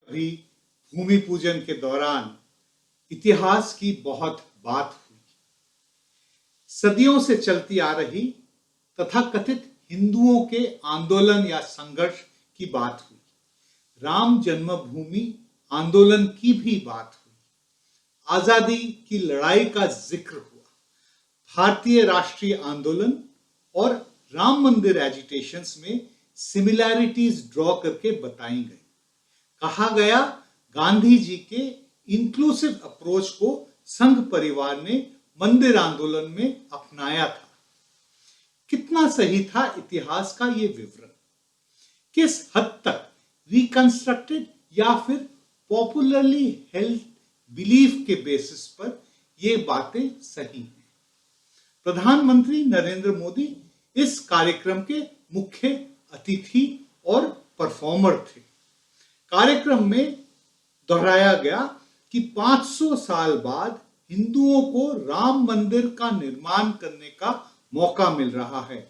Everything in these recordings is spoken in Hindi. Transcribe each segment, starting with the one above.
अभी भूमि पूजन के दौरान इतिहास की बहुत बात हुई। सदियों से चलती आ रही तथाकथित हिंदुओं के आंदोलन या संघर्ष की बात हुई। राम जन्मभूमि आंदोलन की भी बात हुई। आजादी की लड़ाई का जिक्र हुआ। भारतीय राष्ट्रीय आंदोलन और राम मंदिर एजिटेशंस में सिमिलैरिटीज ड्रॉ करके बताई गई। कहा गया गांधी जी के इंक्लूसिव अप्रोच को संघ परिवार ने मंदिर आंदोलन में अपनाया था। कितना सही था इतिहास का ये विवरण? किस हद तक रिकंस्ट्रक्टेड या फिर पॉपुलरली हेल्ड बिलीफ के बेसिस पर ये बातें सही हैं? प्रधानमंत्री नरेंद्र मोदी इस कार्यक्रम के मुख्य अतिथि और परफॉर्मर थे। कार्यक्रम में दोहराया गया कि 500 साल बाद हिंदुओं को राम मंदिर का निर्माण करने का मौका मिल रहा है।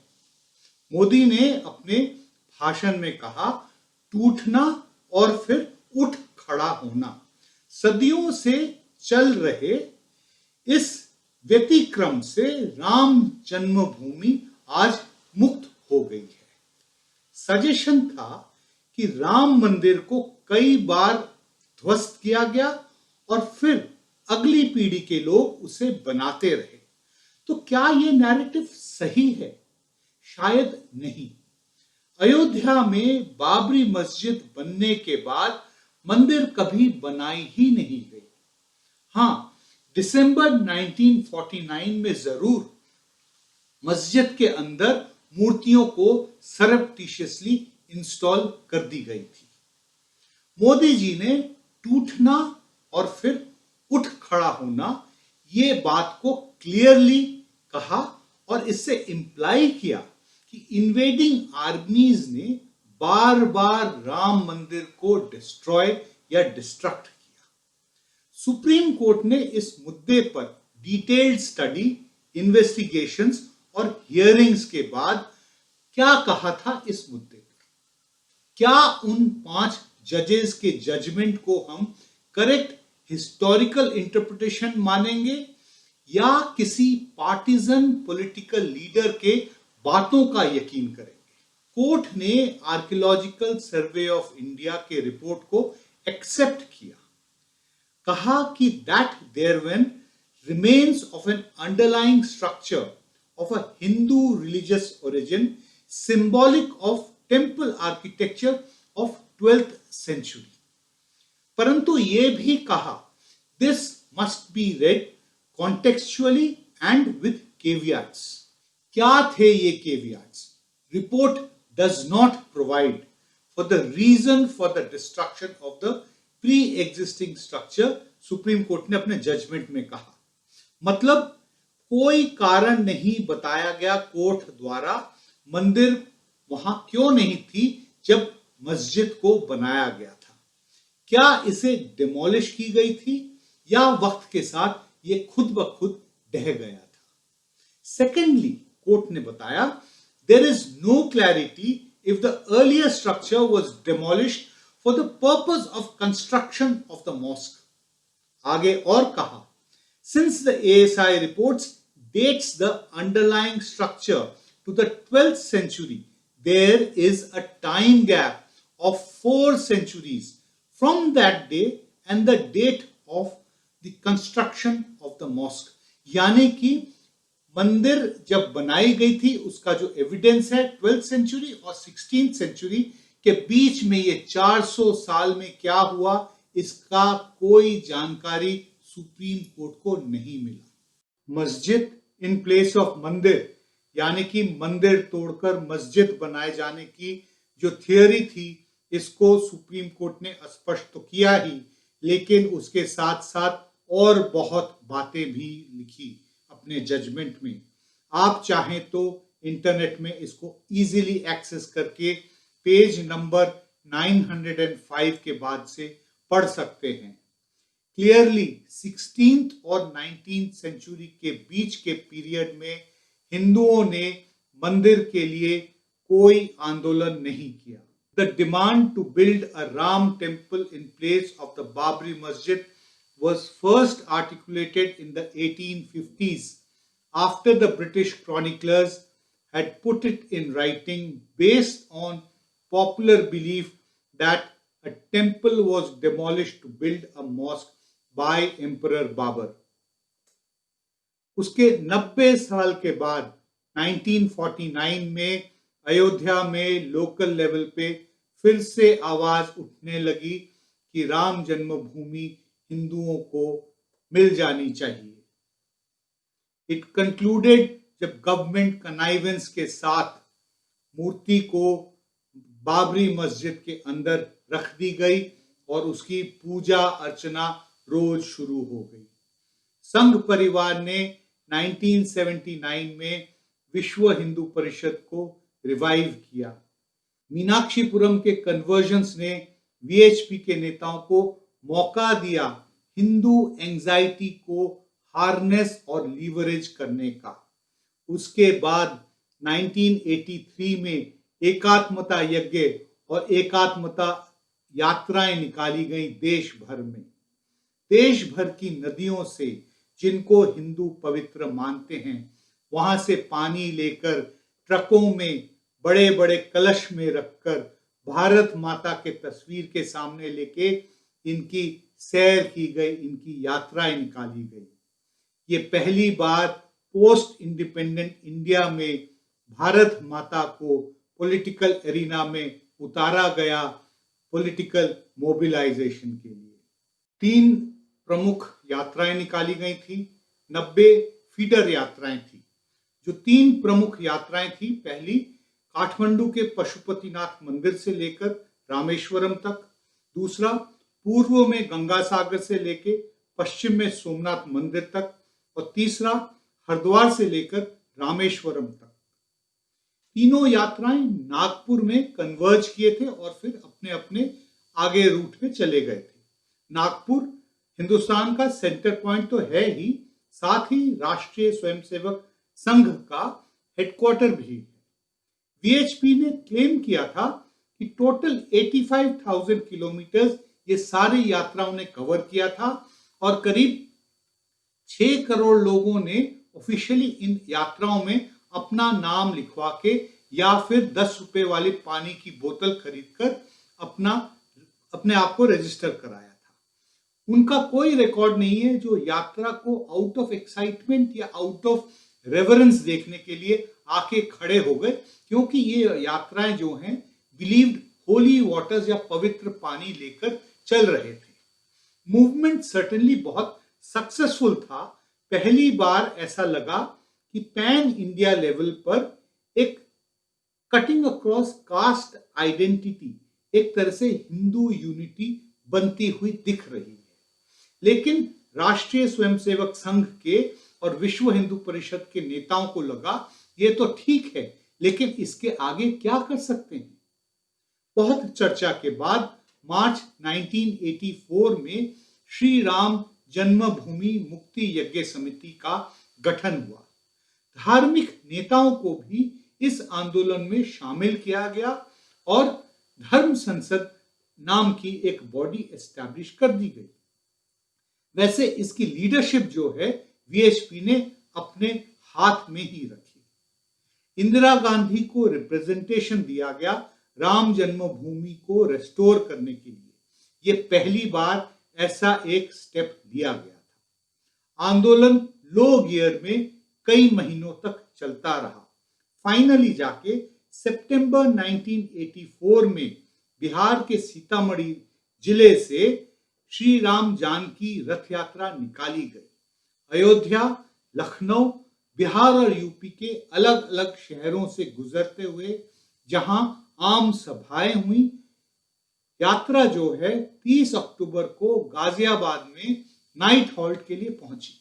मोदी ने अपने भाषण में कहा, टूटना और फिर उठ खड़ा होना। सदियों से चल रहे इस व्यतिक्रम से राम जन्मभूमि आज मुक्त हो गई है। सजेशन था कि राम मंदिर को कई बार ध्वस्त किया गया और फिर अगली पीढ़ी के लोग उसे बनाते रहे। तो क्या यह नैरेटिव सही है? शायद नहीं। अयोध्या में बाबरी मस्जिद बनने के बाद मंदिर कभी बनाई ही नहीं गई। हां, दिसंबर 1949 में जरूर मस्जिद के अंदर मूर्तियों को सरप्टिशियसली इंस्टॉल कर दी गई थी। मोदी जी ने टूटना और फिर उठ खड़ा होना ये बात को क्लियरली कहा और इससे इंप्लाई किया कि इन्वेडिंग आर्मीज ने बार बार राम मंदिर को डिस्ट्रॉय या डिस्ट्रक्ट किया। सुप्रीम कोर्ट ने इस मुद्दे पर डिटेल्ड स्टडी, इन्वेस्टिगेशंस और हियरिंग्स के बाद क्या कहा था इस मुद्दे पर? क्या उन 5 जजेस के जजमेंट को हम करेक्ट हिस्टोरिकल इंटरप्रिटेशन मानेंगे या किसी पार्टीजन पॉलिटिकल लीडर के बातों का यकीन करेंगे? कोर्ट ने आर्कियोलॉजिकल सर्वे ऑफ इंडिया के रिपोर्ट को एक्सेप्ट किया। कहा कि that there when remains of an underlying structure of a Hindu religious origin, symbolic of temple architecture of 12th century. परंतु ये भी कहा, this must be read contextually and with caveats. क्या थे ये caveats? Report does not provide for the reason for the destruction of the pre-existing structure, supreme court ने अपने जजमेंट में कहा। मतलब कोई कारण नहीं बताया गया कोर्ट द्वारा मंदिर वहां क्यों नहीं थी जब मस्जिद को बनाया गया था। क्या इसे डिमोलिश की गई थी या वक्त के साथ ये खुद ब खुद ढह गया था? सेकेंडली, कोर्ट ने बताया, there is no clarity if the earlier structure was demolished for the purpose of construction of the mosque. आगे और कहा, since the ASI reports dates the underlying structure to the 12th century, there is a time gap of 4 centuries from that day and the date of the construction of the mosque. यानी कि मंदिर जब बनाई गई थी उसका जो एविडेंस है 12th सेंचुरी और 16th सेंचुरी के बीच में ये 400 साल में क्या हुआ इसका कोई जानकारी सुप्रीम कोर्ट को नहीं मिला। मस्जिद इन प्लेस ऑफ मंदिर यानी कि मंदिर तोड़कर मस्जिद बनाए जाने की जो थियरी थी इसको सुप्रीम कोर्ट ने स्पष्ट तो किया ही, लेकिन उसके साथ साथ और बहुत बातें भी लिखी अपने जजमेंट में। आप चाहें तो इंटरनेट में इसको इजीली एक्सेस करके पेज नंबर 905 के बाद से पढ़ सकते हैं। क्लियरली 16th और 19th सेंचुरी के बीच के पीरियड में हिंदुओं ने मंदिर के लिए कोई आंदोलन नहीं किया। The demand to build a Ram temple in place of the Babri Masjid was first articulated in the 1850s after the British chroniclers had put it in writing based on popular belief that a temple was demolished to build a mosque by Emperor Babur. उसके 90 साल के बाद 1949 में अयोध्या में लोकल लेवल पे फिर से आवाज उठने लगी कि राम जन्मभूमि हिंदुओं को मिल जानी चाहिए. इट कंक्लूडेड जब गवर्नमेंट कनाइवेंस के साथ मूर्ति को बाबरी मस्जिद के अंदर रख दी गई और उसकी पूजा अर्चना रोज शुरू हो गई. संघ परिवार ने 1979 में विश्व हिंदू परिषद को रिवाइव किया. मीनाक्षीपुरम के कन्वर्जन्स ने वीएचपी के नेताओं को मौका दिया हिंदू एंजाइटी को हार्नेस और लीवरेज करने का. उसके बाद 1983 में एकात्मता यज्ञ और एकात्मता यात्राएं निकाली गई देश भर में. देश भर की नदियों से जिनको हिंदू पवित्र मानते हैं वहां से पानी लेकर ट्रकों में बड़े बड़े कलश में रखकर भारत माता के तस्वीर के सामने लेके इनकी सैर की गई, इनकी यात्राएं निकाली गई. ये पहली बार पोस्ट इंडिपेंडेंट इंडिया में भारत माता को पॉलिटिकल एरिना में उतारा गया पॉलिटिकल मोबिलाइजेशन के लिए. 3 प्रमुख यात्राएं निकाली गई थी, 90 फीडर यात्राएं थी. जो 3 प्रमुख यात्राएं थी, पहली काठमांडू के पशुपतिनाथ मंदिर से लेकर रामेश्वरम तक, दूसरा पूर्व में गंगा सागर से लेकर पश्चिम में सोमनाथ मंदिर तक और तीसरा हरिद्वार से लेकर रामेश्वरम तक. तीनों यात्राएं नागपुर में कन्वर्ज किए थे और फिर अपने अपने आगे रूट पे चले गए थे. नागपुर हिंदुस्तान का सेंटर पॉइंट तो है ही, साथ ही राष्ट्रीय स्वयंसेवक संघ का हेडक्वार्टर भी है. वीएचपी ने क्लेम किया था कि टोटल 85,000 किलोमीटर ये सारी यात्राओं ने कवर किया था और करीब 6 करोड़ लोगों ने ऑफिशियली इन यात्राओं में अपना नाम लिखवा के या फिर 10 रुपए वाली पानी की बोतल खरीदकर अपने आप को रजिस्टर कराया था. उनका कोई रिकॉर्ड नहीं है जो यात्रा को आउट ऑफ एक्साइटमेंट या आउट ऑफ रेवरेंस देखने के लिए आके खड़े हो गए, क्योंकि ये यात्राएं जो हैं बिलीव्ड होली वाटर्स या पवित्र पानी लेकर चल रहे थे. मूवमेंट सर्टेनली बहुत सक्सेसफुल था. पहली बार ऐसा लगा कि पैन इंडिया लेवल पर एक कटिंग अक्रॉस कास्ट आइडेंटिटी, एक तरह से हिंदू यूनिटी बनती हुई दिख रही है. लेकिन राष्ट्रीय स्वयंसेवक संघ के और विश्व हिंदू परिषद के नेताओं को लगा ये तो ठीक है, लेकिन इसके आगे क्या कर सकते हैं. बहुत चर्चा के बाद मार्च 1984 में श्री राम जन्मभूमि मुक्ति यज्ञ समिति का गठन हुआ. धार्मिक नेताओं को भी इस आंदोलन में शामिल किया गया और धर्म संसद नाम की एक बॉडी एस्टैब्लिश कर दी गई. वैसे इसकी लीडरशिप जो है वीएचपी ने अपने हाथ में ही रखी. इंदिरा गांधी को रिप्रेजेंटेशन दिया गया राम जन्मभूमि को रेस्टोर करने के लिए. ये पहली बार ऐसा एक स्टेप लिया गया था. आंदोलन लो गियर में कई महीनों तक चलता रहा. फाइनली जाके सितंबर 1984 में बिहार के सीतामढ़ी जिले से श्री राम जानकी रथ यात्रा निकाली गई. अयोध्या, लखनऊ, बिहार और यूपी के अलग अलग शहरों से गुजरते हुए जहां आम सभाएं हुई, यात्रा जो है 30 अक्टूबर को गाजियाबाद में नाइट हॉल्ट के लिए पहुंची.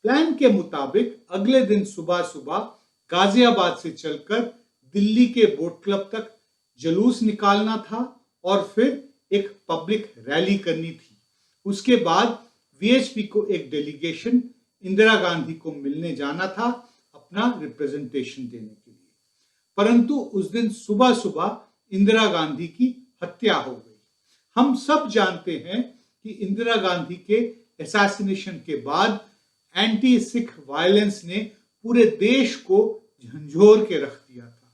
प्लान के मुताबिक अगले दिन सुबह सुबह गाजियाबाद से चलकर दिल्ली के बोट क्लब तक जुलूस निकालना था और फिर एक पब्लिक रैली करनी थी. उसके बाद वीएचपी को एक डेलीगेशन इंदिरा गांधी को मिलने जाना था अपना रिप्रेजेंटेशन देने के लिए. परंतु उस दिन सुबह सुबह इंदिरा गांधी की हत्या हो गई। हम सब जानते हैं कि इंदिरा गांधी के असैसिनेशन के बाद एंटी सिख वायलेंस ने पूरे देश को झंझोर के रख दिया था।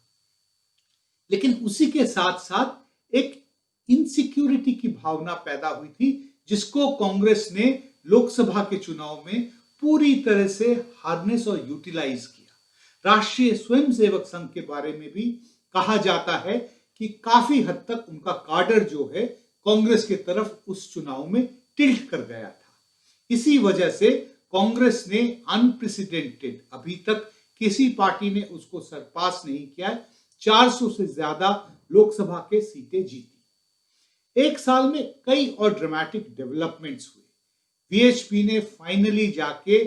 लेकिन उसी के साथ साथ एक इनसिक्योरिटी की भावना पैदा हुई थी, जिसको कांग्रेस ने लोकसभा के चुनाव में पूरी तरह से हार्नेस और यूटिलाइज किया। राष्ट्रीय स्वयंसेवक संघ के बारे में भी कहा जाता है कि काफी हद तक उनका काडर जो है कांग्रेस की तरफ उस चुनाव में टिल्ट कर गया था। इसी वजह से कांग्रेस ने अनप्रेसिडेंटेड, अभी तक किसी पार्टी ने उसको सरपास नहीं किया, 400 से ज्यादा लोकसभा के सीटें जीती। एक साल में कई और ड्रामेटिक डेवलपमेंट्स हुए। वीएचपी ने फाइनली जाके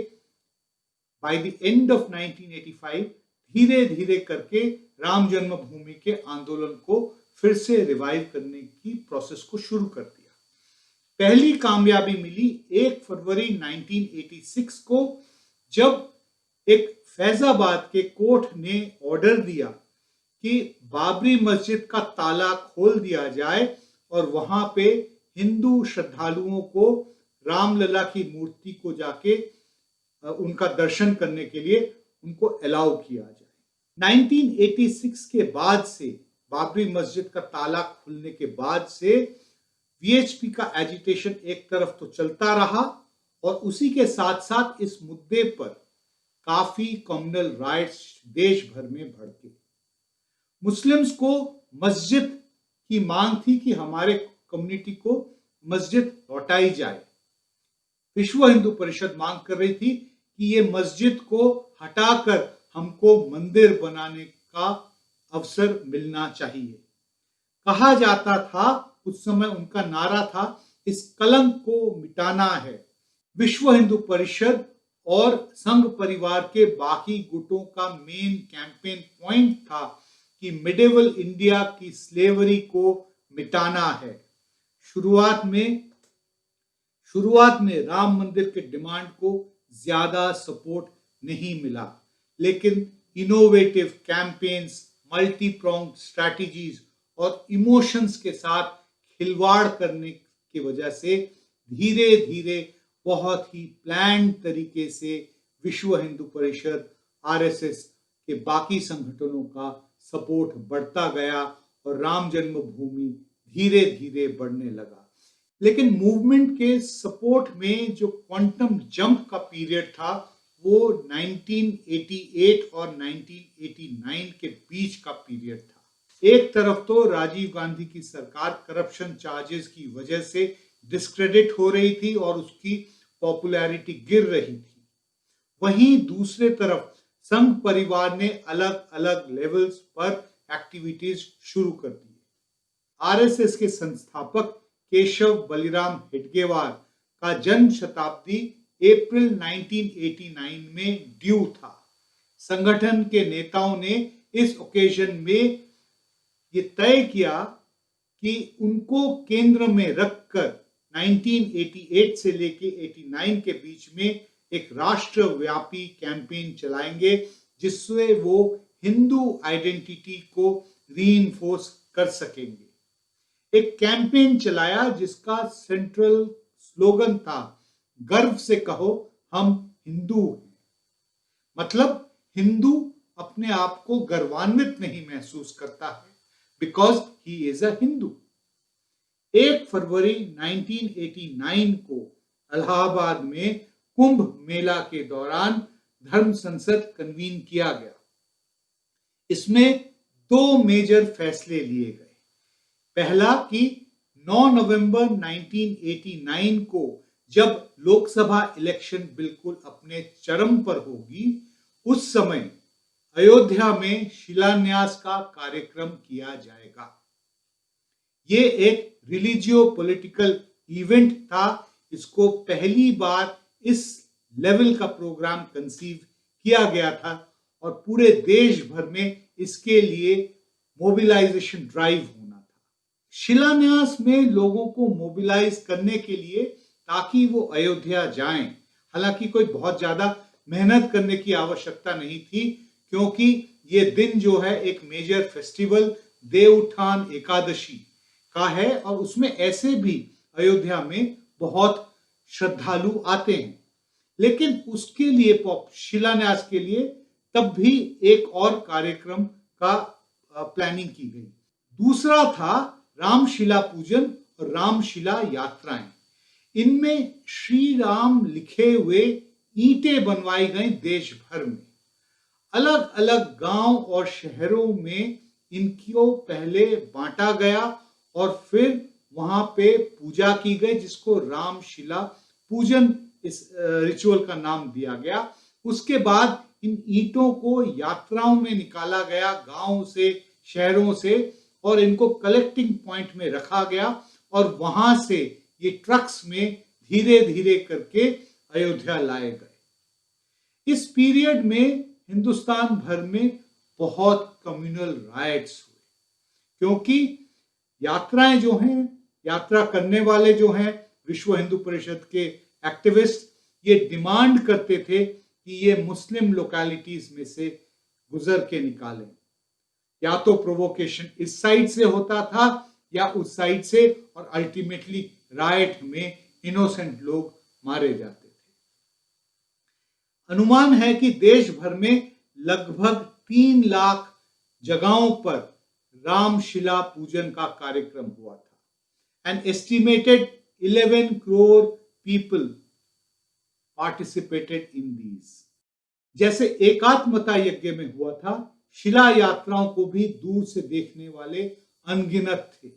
बाय द एंड ऑफ 1985 धीरे धीरे करके राम जन्मभूमि के आंदोलन को फिर से रिवाइव करने की प्रोसेस को शुरू कर दिया। पहली कामयाबी मिली 1 फरवरी 1986 को, जब एक फैजाबाद के कोर्ट ने ऑर्डर दिया कि बाबरी मस्जिद का ताला खोल दिया जाए और वहां पे हिंदू श्रद्धालुओं को रामलला की मूर्ति को जाके उनका दर्शन करने के लिए उनको अलाउ किया जाए। 1986 के बाद से, बाबरी मस्जिद का ताला खुलने के बाद से वीएचपी का एजिटेशन एक तरफ तो चलता रहा और उसी के साथ साथ इस मुद्दे पर काफी कम्युनल राइट्स देश भर में भड़के। मुस्लिम्स को मस्जिद की मांग थी कि हमारे कम्युनिटी को मस्जिद लौटाई जाए। विश्व हिंदू परिषद मांग कर रही थी कि ये मस्जिद को हटाकर हमको मंदिर बनाने का अवसर मिलना चाहिए। कहा जाता था, उस समय उनका नारा था, इस कलंक को मिटाना है। विश्व हिंदू परिषद और संघ परिवार के बाकी गुटों का मेन कैंपेन पॉइंट था कि मिडिवल इंडिया की स्लेवरी को मिटाना है। शुरुआत में राम मंदिर के डिमांड को ज्यादा सपोर्ट नहीं मिला, लेकिन innovative campaigns, multi prong strategies और इमोशंस के साथ खिलवाड़ करने की वजह से धीरे धीरे बहुत ही प्लान तरीके से विश्व हिंदू परिषद, आरएसएस के बाकी संगठनों का सपोर्ट बढ़ता गया और राम जन्मभूमि धीरे धीरे बढ़ने लगा। लेकिन मूवमेंट के सपोर्ट में जो क्वांटम जंप का पीरियड था वो 1988 और 1989 के बीच का पीरियड था। एक तरफ तो राजीव गांधी की सरकार करप्शन चार्जेस की वजह से डिस्क्रेडिट हो रही थी और उसकी पॉपुलैरिटी गिर रही थी, वहीं दूसरे तरफ संघ परिवार ने अलग अलग लेवल्स पर एक्टिविटीज शुरू कर दी। आरएसएस के संस्थापक केशव बलिराम हेडगेवार का जन्म शताब्दी अप्रैल 1989 में ड्यू था। संगठन के नेताओं ने इस ओकेजन में ये तय किया कि उनको केंद्र में रखकर 1988 से लेके 89 के बीच में एक राष्ट्रव्यापी कैंपेन चलाएंगे, जिससे वो हिंदू आइडेंटिटी को रीइंफोर्स कर सकेंगे। एक कैंपेन चलाया जिसका सेंट्रल स्लोगन था, गर्व से कहो हम हिंदू हैं। मतलब हिंदू अपने आप को गर्वान्वित नहीं महसूस करता है, because he is a Hindu. 1 फरवरी 1989 को इलाहाबाद में कुंभ मेला के दौरान धर्म संसद कन्वीन किया गया। इसमें 2 मेजर फैसले लिए गए। पहला कि 9 नवंबर 1989 को जब लोकसभा इलेक्शन बिल्कुल अपने चरम पर होगी, उस समय अयोध्या में शिलान्यास का कार्यक्रम किया जाएगा। ये एक रिलीजियो पॉलिटिकल इवेंट था। इसको पहली बार इस लेवल का प्रोग्राम कंसीव किया गया था और पूरे देश भर में इसके लिए मोबिलाइजेशन ड्राइव होना था। शिलान्यास में लोगों को मोबिलाइज करने के लिए ताकि वो अयोध्या जाएं। हालांकि कोई बहुत ज्यादा मेहनत करने की आवश्यकता नहीं थी, क्योंकि ये दिन जो है एक मेजर फेस्टिवल देवउत्थान एकादशी का है और उसमें ऐसे भी अयोध्या में बहुत श्रद्धालु आते हैं, लेकिन उसके लिए शिलान्यास के लिए तब भी एक और कार्यक्रम का प्लानिंग की गई। दूसरा था रामशिला पूजन और रामशिला यात्राएं। इनमें श्री राम लिखे हुए ईंटें बनवाई गई देश भर में। अलग अलग गांव और शहरों में इनको पहले बांटा गया और फिर वहां पे पूजा की गई, जिसको रामशिला पूजन इस रिचुअल का नाम दिया गया। उसके बाद इन ईंटों को यात्राओं में निकाला गया, गांव से, शहरों से, और इनको कलेक्टिंग पॉइंट में रखा गया और वहां से ये ट्रक्स में धीरे धीरे करके अयोध्या लाए गए। इस पीरियड में हिंदुस्तान भर में बहुत कम्युनल राइट्स हुए, क्योंकि यात्राएं जो हैं, यात्रा करने वाले जो हैं, विश्व हिंदू परिषद के एक्टिविस्ट ये डिमांड करते थे कि ये मुस्लिम लोकेलिटीज में से गुजर के निकालें। या तो प्रोवोकेशन इस साइड से होता था या उस साइड से, और अल्टीमेटली राइट में इनोसेंट लोग मारे जाते थे। अनुमान है कि देश भर में लगभग 3 लाख जगहों पर रामशिला पूजन का कार्यक्रम हुआ था। An estimated 11 crore people participated in these. जैसे एकात्मता यज्ञ में हुआ था, शिला यात्राओं को भी दूर से देखने वाले अनगिनत थे।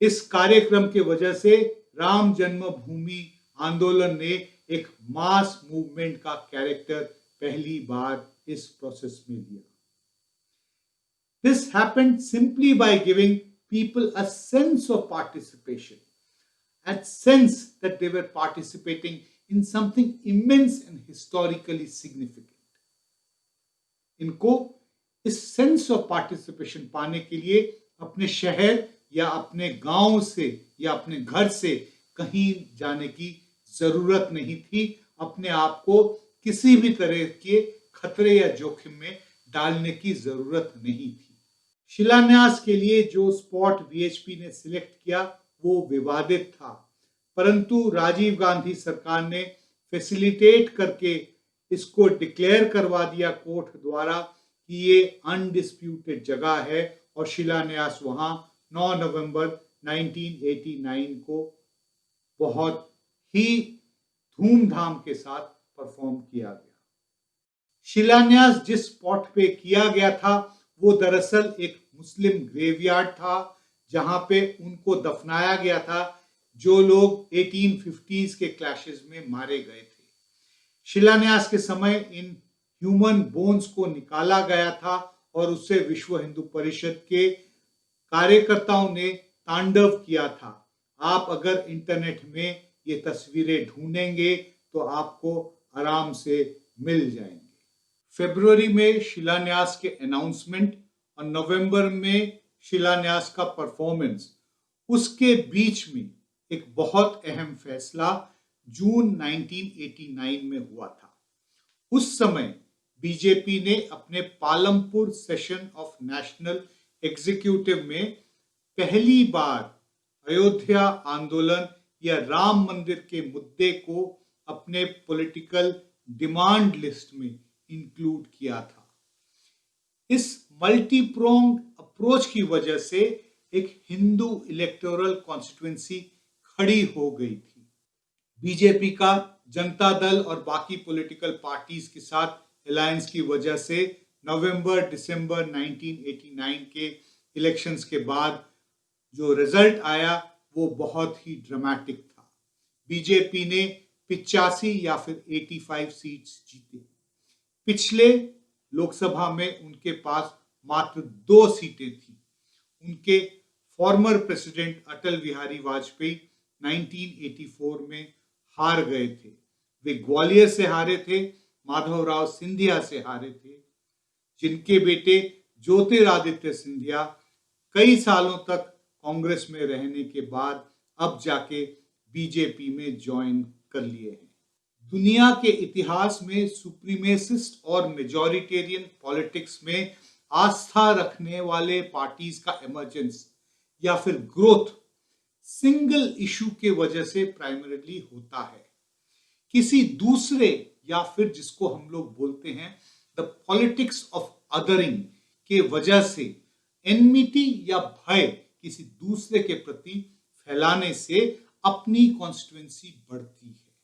इस कार्यक्रम के वजह से राम जन्मभूमि आंदोलन ने एक मास मूवमेंट का कैरेक्टर पहली बार इस प्रोसेस में लिया। This happened simply by giving people a sense of participation, a sense that they were participating in something immense and historically significant. इनको इस सेंस ऑफ पार्टिसिपेशन पाने के लिए अपने शहर या अपने गांव से या अपने घर से कहीं जाने की जरूरत नहीं थी। अपने आप को किसी भी तरह के खतरे या जोखिम में डालने की जरूरत नहीं थी। शिलान्यास के लिए जो स्पॉट वीएचपी ने सिलेक्ट किया वो विवादित था, परंतु राजीव गांधी सरकार ने फैसिलिटेट करके इसको डिक्लेयर करवा दिया कोर्ट द्वारा कि ये अनडिस्प्यूटेड जगह है, और शिलान्यास वहां 9 नवंबर 1989 को बहुत ही धूमधाम के साथ परफॉर्म किया गया। शिलान्यास जिस स्पॉट पे किया गया था वो दरअसल एक मुस्लिम ग्रेवयार्ड था, जहां पे उनको दफनाया गया था जो लोग 1850s के क्लैशेस में मारे गए थे। शिलान्यास के समय इन ह्यूमन बोन्स को निकाला गया था और उससे विश्व हिंदू परिषद के कार्यकर्ताओं ने तांडव किया था। आप अगर इंटरनेट में ये तस्वीरें ढूंढेंगे तो आपको आराम से मिल जाएंगे। फरवरी में शिलान्यास के अनाउंसमेंट और नवंबर में शिलान्यास का परफॉर्मेंस, उसके बीच में एक बहुत अहम फैसला जून 1989 में हुआ था। उस समय बीजेपी ने अपने Palampur session of national executive में पहली बार अयोध्या आंदोलन या राम मंदिर के मुद्दे को अपने पॉलिटिकल डिमांड लिस्ट में इंक्लूड किया था। इस मल्टी प्रोंग्ड अप्रोच की वजह से एक हिंदू इलेक्टोरल कॉन्स्टिट्यूएंसी खड़ी हो गई थी। बीजेपी का जनता दल और बाकी पॉलिटिकल पार्टीज के साथ अलायंस की वजह से नवंबर दिसंबर 1989 के इलेक्शंस के बाद जो रिजल्ट आया वो बहुत ही ड्रामेटिक था। बीजेपी ने 85 या फिर 85 सीट्स जीते। पिछले लोकसभा में उनके पास मात्र 2 सीटें थी। उनके फॉर्मर प्रेसिडेंट अटल बिहारी वाजपेयी 1984 में हार गए थे। वे ग्वालियर से हारे थे, माधवराव सिंधिया से हारे थे, जिनके बेटे ज्योतिरादित्य सिंधिया कई सालों तक कांग्रेस में रहने के बाद अब जाके बीजेपी में ज्वाइन कर लिए हैं। दुनिया के इतिहास में सुप्रीमेसिस्ट और मेजॉरिटेरियन पॉलिटिक्स में आस्था रखने वाले पार्टीज का इमर्जेंस या फिर ग्रोथ सिंगल इशू के वजह से प्राइमरीली होता है। किसी दूसरे या फिर जिसको हम लोग बोलते हैं द पॉलिटिक्स ऑफ अदरिंग के वजह से एनमिटी या भय किसी दूसरे के प्रति फैलाने से अपनी कॉन्स्टिट्यूएंसी बढ़ती है।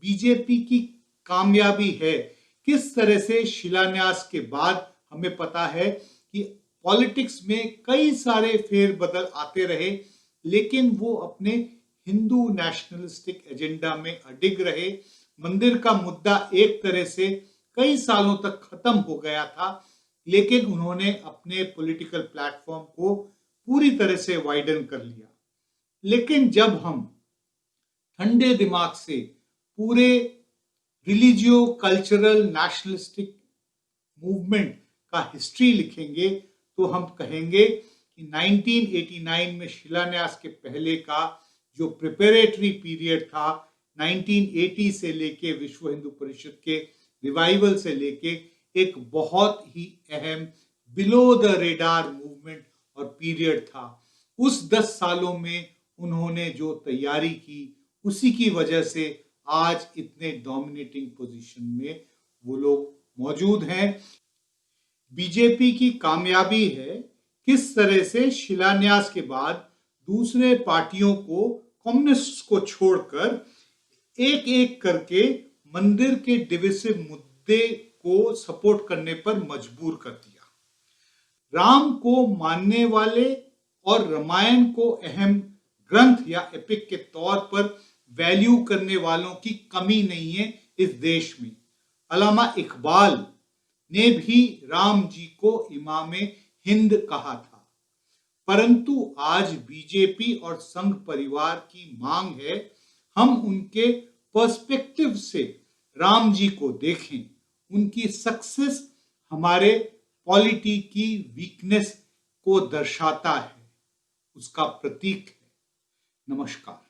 बीजेपी की कामयाबी है किस तरह से शिलान्यास के बाद हमें पता है कि पॉलिटिक्स में कई सारे फेरबदल आते रहे, लेकिन वो अपने हिंदू नेशनलिस्टिक एजेंडा में अडिग रहे। मंदिर का मुद्दा एक तरह से कई सालों तक खत्म हो गया था, लेकिन उन्होंने अपने पॉलिटिकल प्लेटफॉर्म को पूरी तरह से वाइडन कर लिया। लेकिन जब हम ठंडे दिमाग से पूरे रिलीजियो कल्चरल नेशनलिस्टिक मूवमेंट का हिस्ट्री लिखेंगे तो हम कहेंगे कि 1989 में शिलान्यास के पहले का जो प्रिपरेटरी पीरियड था, 1980 से लेके विश्व हिंदू परिषद के रिवाइवल से लेके एक बहुत ही अहम बिलो द रेडार मूवमेंट और पीरियड था। उस 10 सालों में उन्होंने जो तैयारी की, उसी की वजह से आज इतने डोमिनेटिंग पोजीशन में वो लोग मौजूद हैं। बीजेपी की कामयाबी है किस तरह से शिलान्यास के बाद दूसरे पार्टियों को, कम्युनिस्ट को छोड़कर एक एक करके मंदिर के डिविसिव मुद्दे को सपोर्ट करने पर मजबूर कर दिया। राम को मानने वाले और रामायण को अहम ग्रंथ या एपिक के तौर पर वैल्यू करने वालों की कमी नहीं है इस देश में। अल्लामा इकबाल ने भी राम जी को इमामे हिंद कहा था। परंतु आज बीजेपी और संघ परिवार की मांग है हम उनके पर्सपेक्टिव से राम जी को देखें। उनकी सक्सेस हमारे पॉलिटी की वीकनेस को दर्शाता है, उसका प्रतीक है। नमस्कार।